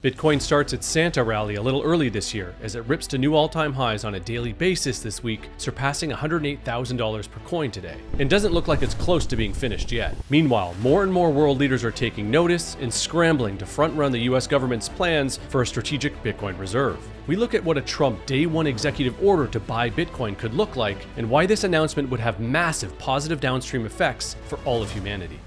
Bitcoin starts its Santa rally a little early this year as it rips to new all-time highs on a daily basis this week, surpassing $108,000 per coin today, and doesn't look like it's close to being finished yet. Meanwhile, more and more world leaders are taking notice and scrambling to front-run the US government's plans for a strategic Bitcoin reserve. We look at what a Trump Day 1 executive order to buy Bitcoin could look like and why this announcement would have massive positive downstream effects for all of humanity.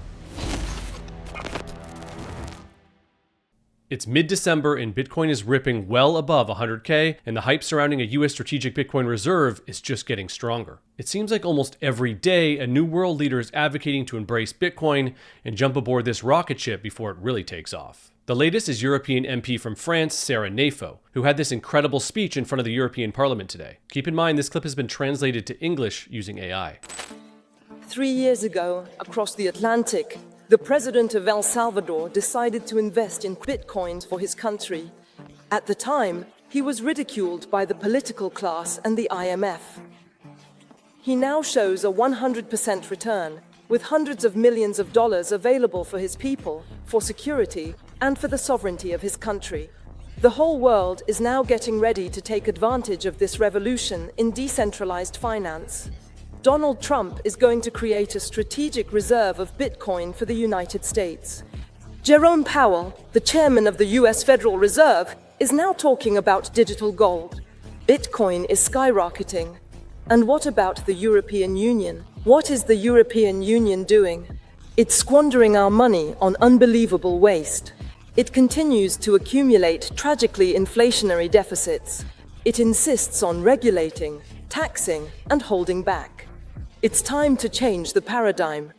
It's mid-December and Bitcoin is ripping well above 100K, and the hype surrounding a US strategic Bitcoin reserve is just getting stronger. It seems like almost every day a new world leader is advocating to embrace Bitcoin and jump aboard this rocket ship before it really takes off. The latest is European MP from France, Sarah Nafo, who had this incredible speech in front of the European Parliament today. Keep in mind this clip has been translated to English using AI. 3 years ago, across the Atlantic, the president of El Salvador decided to invest in Bitcoins for his country. At the time, he was ridiculed by the political class and the IMF. He now shows a 100% return, with hundreds of millions of dollars available for his people, for security, and for the sovereignty of his country. The whole world is now getting ready to take advantage of this revolution in decentralized finance. Donald Trump is going to create a strategic reserve of Bitcoin for the United States. Jerome Powell, the chairman of the US Federal Reserve, is now talking about digital gold. Bitcoin is skyrocketing. And what about the European Union? What is the European Union doing? It's squandering our money on unbelievable waste. It continues to accumulate tragically inflationary deficits. It insists on regulating, taxing, and holding back. It's time to change the paradigm.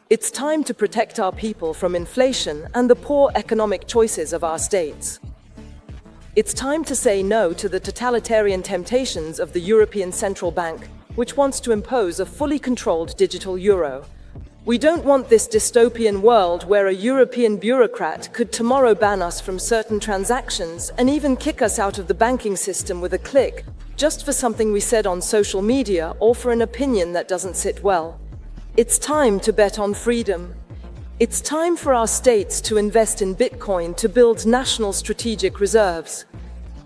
It's time to protect our people from inflation and the poor economic choices of our states. It's time to say no to the totalitarian temptations of the European Central Bank, which wants to impose a fully controlled digital euro. We don't want this dystopian world where a European bureaucrat could tomorrow ban us from certain transactions and even kick us out of the banking system with a click, just for something we said on social media or for an opinion that doesn't sit well. It's time to bet on freedom. It's time for our states to invest in Bitcoin to build national strategic reserves.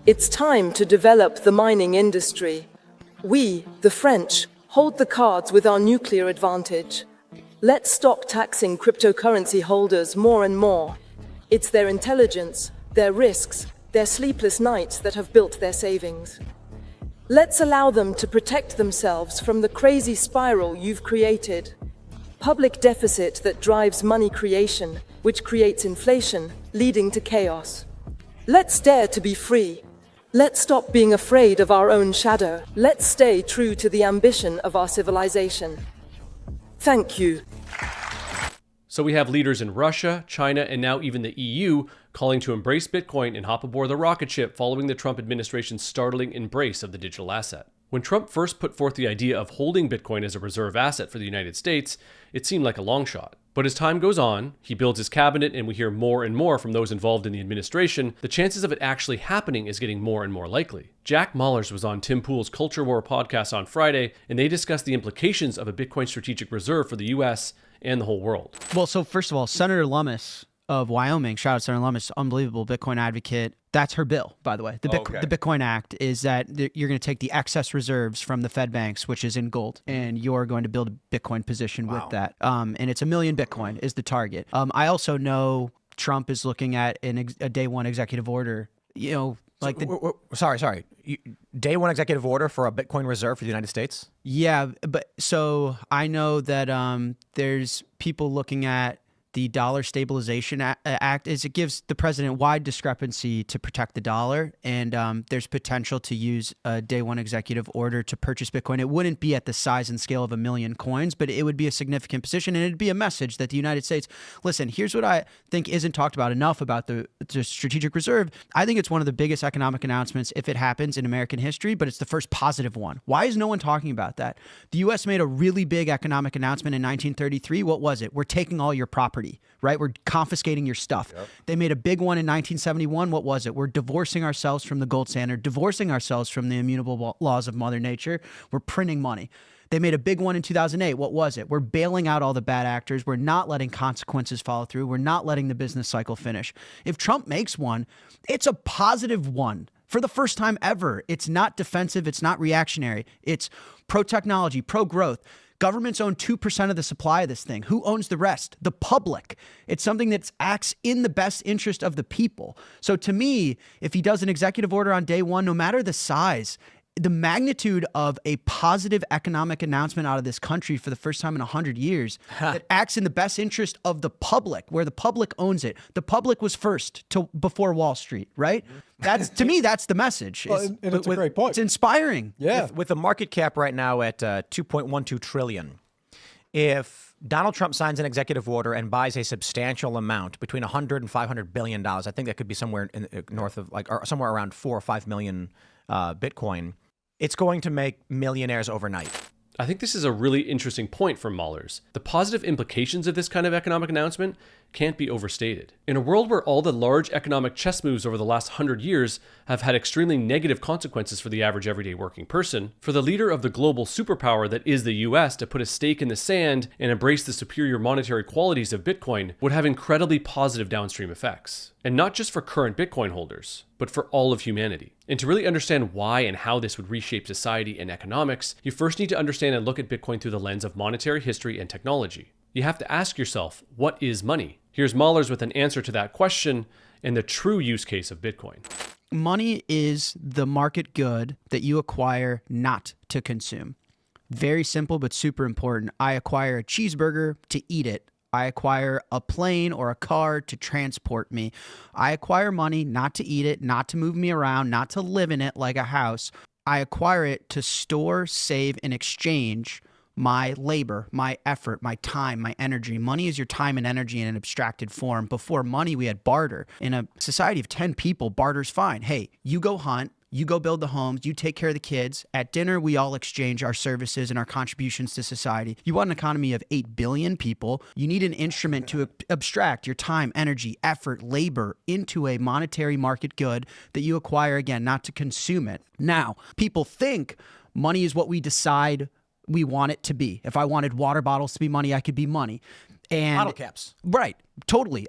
It's time to develop the mining industry. We, the French, hold the cards with our nuclear advantage. Let's stop taxing cryptocurrency holders more and more. It's their intelligence, their risks, their sleepless nights that have built their savings. Let's allow them to protect themselves from the crazy spiral you've created. Public deficit that drives money creation, which creates inflation, leading to chaos. Let's dare to be free. Let's stop being afraid of our own shadow. Let's stay true to the ambition of our civilization. Thank you. So we have leaders in Russia, China, and now even the EU calling to embrace Bitcoin and hop aboard the rocket ship following the Trump administration's startling embrace of the digital asset. When Trump first put forth the idea of holding Bitcoin as a reserve asset for the United States, it seemed like a long shot. But as time goes on, he builds his cabinet and we hear more and more from those involved in the administration, the chances of it actually happening is getting more and more likely. Jack Mallers was on Tim Pool's Culture War podcast on Friday, and they discussed the implications of a Bitcoin strategic reserve for the US and the whole world. Well, so first of all, Senator Lummis of Wyoming, shout out Senator Lummis, unbelievable Bitcoin advocate. That's her bill, by the way. The Bitcoin Act is that you're going to take the excess reserves from the Fed banks, which is in gold, and you're going to build a Bitcoin position with that. And it's 1 million Bitcoin is the target. I also know Trump is looking at a day one executive order, like Sorry. Day one executive order for a Bitcoin reserve for the United States? Yeah, but so I know that there's people looking at the Dollar Stabilization Act is it gives the president wide discrepancy to protect the dollar, and there's potential to use a day one executive order to purchase Bitcoin. It wouldn't be at the size and scale of 1 million coins, but it would be a significant position, and it'd be a message that the United States, listen, here's what I think isn't talked about enough about the strategic reserve. I think it's one of the biggest economic announcements if it happens in American history, but it's the first positive one. Why is no one talking about that? The U.S. made a really big economic announcement in 1933. What was it? We're taking all your property. Right? We're confiscating your stuff. Yep. They made a big one in 1971. What was it? We're divorcing ourselves from the gold standard, divorcing ourselves from the immutable laws of Mother Nature. We're printing money. They made a big one in 2008. What was it? We're bailing out all the bad actors. We're not letting consequences follow through. We're not letting the business cycle finish. If Trump makes one, it's a positive one. For the first time ever, it's not defensive. It's not reactionary. It's pro-technology, pro-growth. Governments own 2% of the supply of this thing. Who owns the rest? The public. It's something that acts in the best interest of the people. So to me, if he does an executive order on day one, no matter the size, the magnitude of a positive economic announcement out of this country for the first time in 100 years that acts in the best interest of the public, where the public owns it. The public was first before Wall Street, right? That's to me, that's the message. Well, and it's a great point. It's inspiring. Yeah. With the market cap right now at 2.12 trillion, if Donald Trump signs an executive order and buys a substantial amount, between 100 and 500 billion dollars, I think that could be somewhere north of or somewhere around 4 or 5 million Bitcoin. It's going to make millionaires overnight. I think this is a really interesting point from Mahler's. The positive implications of this kind of economic announcement can't be overstated. In a world where all the large economic chess moves over the last 100 years have had extremely negative consequences for the average everyday working person, for the leader of the global superpower that is the US to put a stake in the sand and embrace the superior monetary qualities of Bitcoin would have incredibly positive downstream effects. And not just for current Bitcoin holders, but for all of humanity. And to really understand why and how this would reshape society and economics, you first need to understand and look at Bitcoin through the lens of monetary history and technology. You have to ask yourself, what is money? Here's Mahler's with an answer to that question and the true use case of Bitcoin. Money is the market good that you acquire not to consume. Very simple, but super important. I acquire a cheeseburger to eat it. I acquire a plane or a car to transport me. I acquire money not to eat it, not to move me around, not to live in it like a house. I acquire it to store, save, and exchange my labor, my effort, my time, my energy. Money is your time and energy in an abstracted form. Before money, we had barter. In a society of 10 people, barter's fine. Hey, you go hunt. You go build the homes, you take care of the kids. At dinner, we all exchange our services and our contributions to society. You want an economy of 8 billion people. You need an instrument to abstract your time, energy, effort, labor into a monetary market good that you acquire, again, not to consume it. Now, people think money is what we decide we want it to be. If I wanted water bottles to be money, I could be money. And Bottle caps. Right. Totally.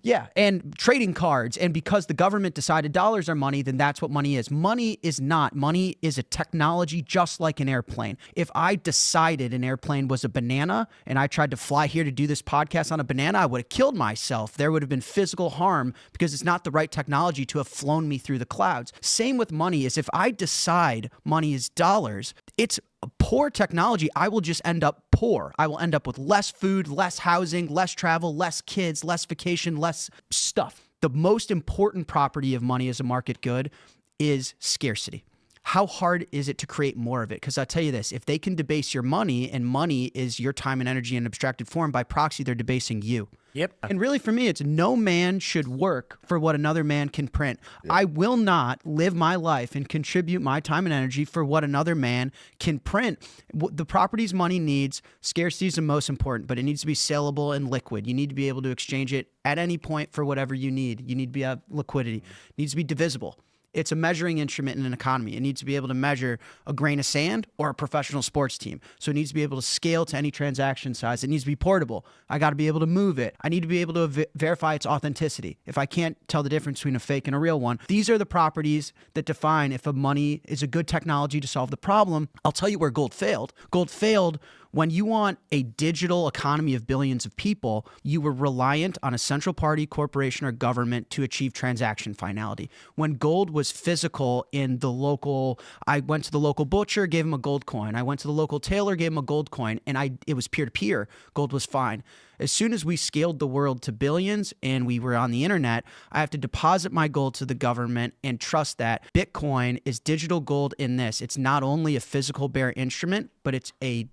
Yeah. And trading cards. And because the government decided dollars are money, then that's what money is. Money is not. Money is a technology just like an airplane. If I decided an airplane was a banana and I tried to fly here to do this podcast on a banana, I would have killed myself. There would have been physical harm because it's not the right technology to have flown me through the clouds. Same with money is if I decide money is dollars, it's poor technology. I will just end up poor. I will end up with less food, less housing, less travel, less kids, less vacation, less stuff. The most important property of money as a market good is scarcity. How hard is it to create more of it? Because I'll tell you this, if they can debase your money, and money is your time and energy in abstracted form, by proxy, they're debasing you. Yep. And really for me, it's no man should work for what another man can print. Yep. I will not live my life and contribute my time and energy for what another man can print. The properties money needs, scarcity is the most important, but it needs to be saleable and liquid. You need to be able to exchange it at any point for whatever you need. You need to have liquidity. It needs to be divisible. It's a measuring instrument in an economy. It needs to be able to measure a grain of sand or a professional sports team. So it needs to be able to scale to any transaction size. It needs to be portable. I got to be able to move it. I need to be able to verify its authenticity. If I can't tell the difference between a fake and a real one, these are the properties that define if a money is a good technology to solve the problem. I'll tell you where gold failed. Gold failed when you want a digital economy of billions of people, you were reliant on a central party, corporation, or government to achieve transaction finality. When gold was physical in the local, I went to the local butcher, gave him a gold coin. I went to the local tailor, gave him a gold coin, and it was peer-to-peer. Gold was fine. As soon as we scaled the world to billions and we were on the internet, I have to deposit my gold to the government and trust that Bitcoin is digital gold in this. It's not only a physical bare instrument, but it's a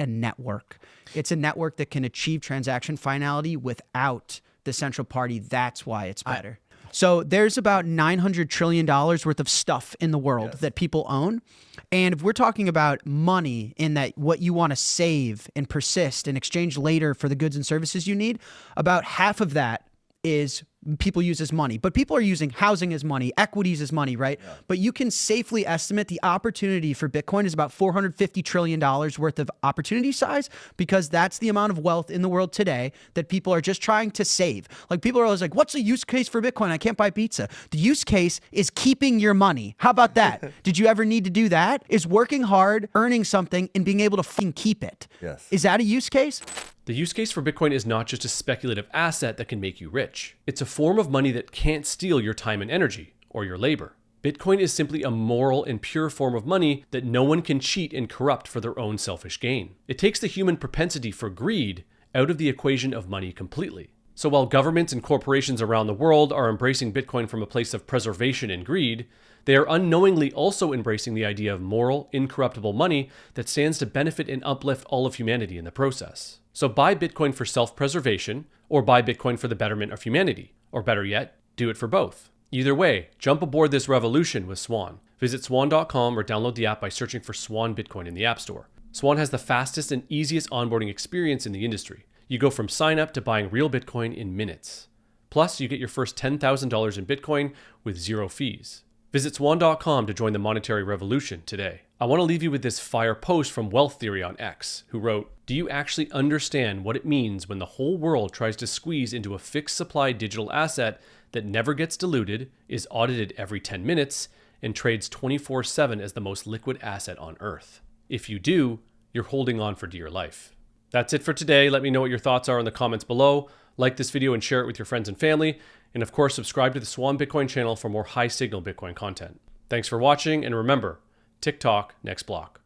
network. It's a network that can achieve transaction finality without the central party. That's why it's better. So there's about $900 trillion worth of stuff in the world that people own. And if we're talking about money in that what you want to save and persist and exchange later for the goods and services you need, about half of that is people use as money, but people are using housing as money, equities as money, right? Yeah. But you can safely estimate the opportunity for Bitcoin is about $450 trillion worth of opportunity size, because that's the amount of wealth in the world today that people are just trying to save. Like, people are always like, what's the use case for Bitcoin? I can't buy pizza. The use case is keeping your money. How about that? Did you ever need to do that? Is working hard, earning something, and being able to fucking keep it. Yes. Is that a use case? The use case for Bitcoin is not just a speculative asset that can make you rich. It's a form of money that can't steal your time and energy, or your labor. Bitcoin is simply a moral and pure form of money that no one can cheat and corrupt for their own selfish gain. It takes the human propensity for greed out of the equation of money completely. So while governments and corporations around the world are embracing Bitcoin from a place of preservation and greed, they are unknowingly also embracing the idea of moral, incorruptible money that stands to benefit and uplift all of humanity in the process. So buy Bitcoin for self-preservation, or buy Bitcoin for the betterment of humanity. Or better yet, do it for both. Either way, jump aboard this revolution with Swan. Visit swan.com or download the app by searching for Swan Bitcoin in the App Store. Swan has the fastest and easiest onboarding experience in the industry. You go from sign up to buying real Bitcoin in minutes. Plus, you get your first $10,000 in Bitcoin with zero fees. Visit swan.com to join the monetary revolution today. I want to leave you with this fire post from Wealth Theory on X, who wrote, "Do you actually understand what it means when the whole world tries to squeeze into a fixed supply digital asset that never gets diluted, is audited every 10 minutes, and trades 24/7 as the most liquid asset on Earth? If you do, you're holding on for dear life." That's it for today. Let me know what your thoughts are in the comments below. Like this video and share it with your friends and family. And of course, subscribe to the Swan Bitcoin channel for more high signal Bitcoin content. Thanks for watching, and remember, TikTok next block.